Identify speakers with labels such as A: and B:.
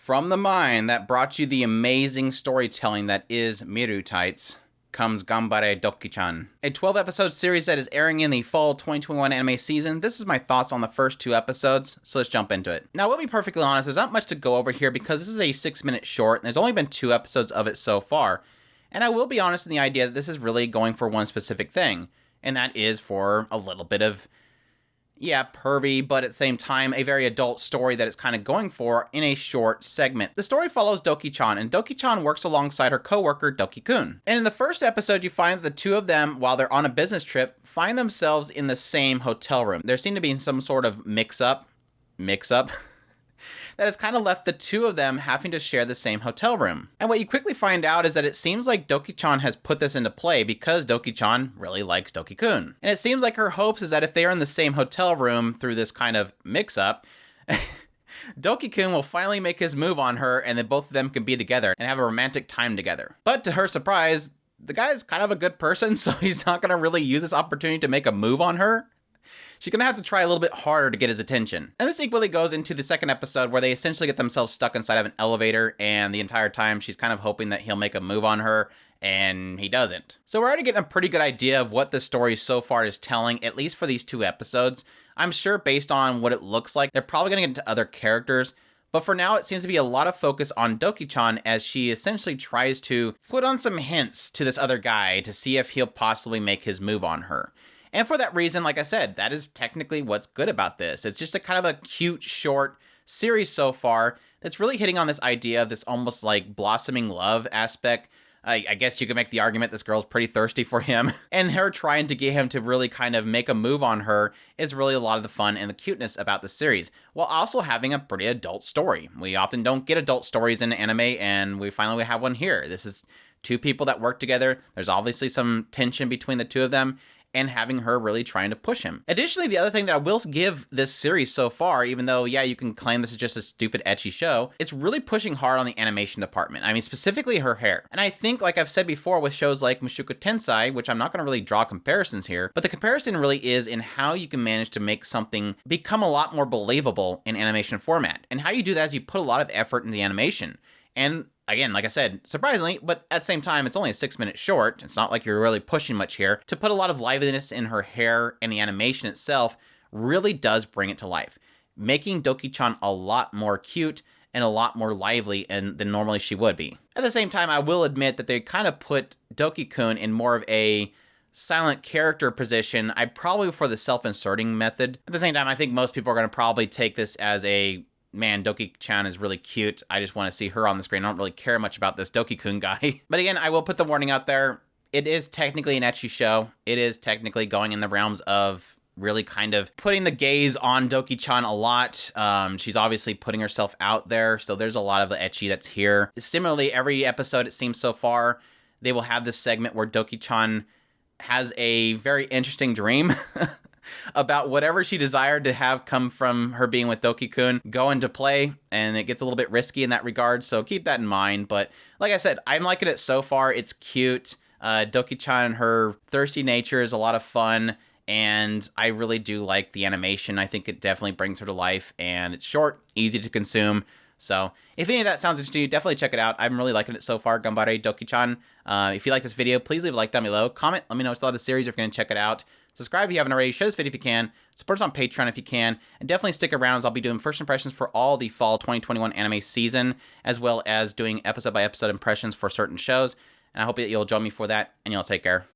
A: From the mind that brought you the amazing storytelling that is Miru Tights comes Ganbare Douki-chan, a 12-episode series that is airing in the fall 2021 anime season. This is my thoughts on the first 2 episodes, so let's jump into it. Now, I will be perfectly honest, there's not much to go over here because this is a 6-minute short, and there's only been 2 episodes of it so far. And I will be honest in the idea that this is really going for one specific thing, and that is for a little bit of, pervy, but at the same time, a very adult story that it's kind of going for in a short segment. The story follows Douki-chan, and Douki-chan works alongside her co-worker, Doki-kun. And in the first episode, you find that the two of them, while they're on a business trip, find themselves in the same hotel room. There seemed to be some sort of mix-up, that has kind of left the two of them having to share the same hotel room. And what you quickly find out is that it seems like Doki-chan has put this into play because Doki-chan really likes Doki-kun. And it seems like her hopes is that if they are in the same hotel room through this kind of mix-up, Doki-kun will finally make his move on her and then both of them can be together and have a romantic time together. But to her surprise, the guy is kind of a good person, so he's not going to really use this opportunity to make a move on her. She's going to have to try a little bit harder to get his attention. And this equally goes into the second episode where they essentially get themselves stuck inside of an elevator, and the entire time she's kind of hoping that he'll make a move on her, and he doesn't. So we're already getting a pretty good idea of what the story so far is telling, at least for these 2 episodes. I'm sure based on what it looks like, they're probably going to get into other characters, but for now it seems to be a lot of focus on Douki-chan as she essentially tries to put on some hints to this other guy to see if he'll possibly make his move on her. And for that reason, like I said, that is technically what's good about this. It's just a kind of a cute, short series so far that's really hitting on this idea of this almost like blossoming love aspect. I guess you could make the argument this girl's pretty thirsty for him. And her trying to get him to really kind of make a move on her is really a lot of the fun and the cuteness about the series, while also having a pretty adult story. We often don't get adult stories in anime, and we finally have one here. This is 2 people that work together. There's obviously some tension between the 2 of them, and having her really trying to push him. Additionally, the other thing that I will give this series so far, even though, you can claim this is just a stupid ecchi show, it's really pushing hard on the animation department. I mean, specifically her hair. And I think, like I've said before with shows like Mushoku Tensei, which I'm not going to really draw comparisons here, but the comparison really is in how you can manage to make something become a lot more believable in animation format. And how you do that is you put a lot of effort in the animation. And again, like I said, surprisingly, but at the same time, it's only a 6-minute short. It's not like you're really pushing much here. To put a lot of liveliness in her hair and the animation itself really does bring it to life, making Douki-chan a lot more cute and a lot more lively than normally she would be. At the same time, I will admit that they kind of put Doki-kun in more of a silent character position. I probably for the self-inserting method. At the same time, I think most people are going to probably take this as a, man, Douki-chan is really cute. I just want to see her on the screen. I don't really care much about this Doki-kun guy. But again, I will put the warning out there. It is technically an ecchi show. It is technically going in the realms of really kind of putting the gaze on Douki-chan a lot. She's obviously putting herself out there, so there's a lot of the ecchi that's here. Similarly, every episode, it seems so far, they will have this segment where Douki-chan has a very interesting dream about whatever she desired to have come from her being with Doki-kun go into play, and it gets a little bit risky in that regard, so keep that in mind. But like I said, I'm liking it so far. It's cute. Douki-chan and her thirsty nature is a lot of fun, and I really do like the animation. I think it definitely brings her to life, and it's short, easy to consume. So if any of that sounds interesting to you, definitely check it out. I'm really liking it so far, Ganbare Douki-chan. If you like this video, please leave a like down below. Comment, let me know if you love the series, if you're going to check it out. Subscribe if you haven't already. Share this video if you can. Support us on Patreon if you can. And definitely stick around as I'll be doing first impressions for all the fall 2021 anime season, as well as doing episode by episode impressions for certain shows. And I hope that you'll join me for that, and you'll take care.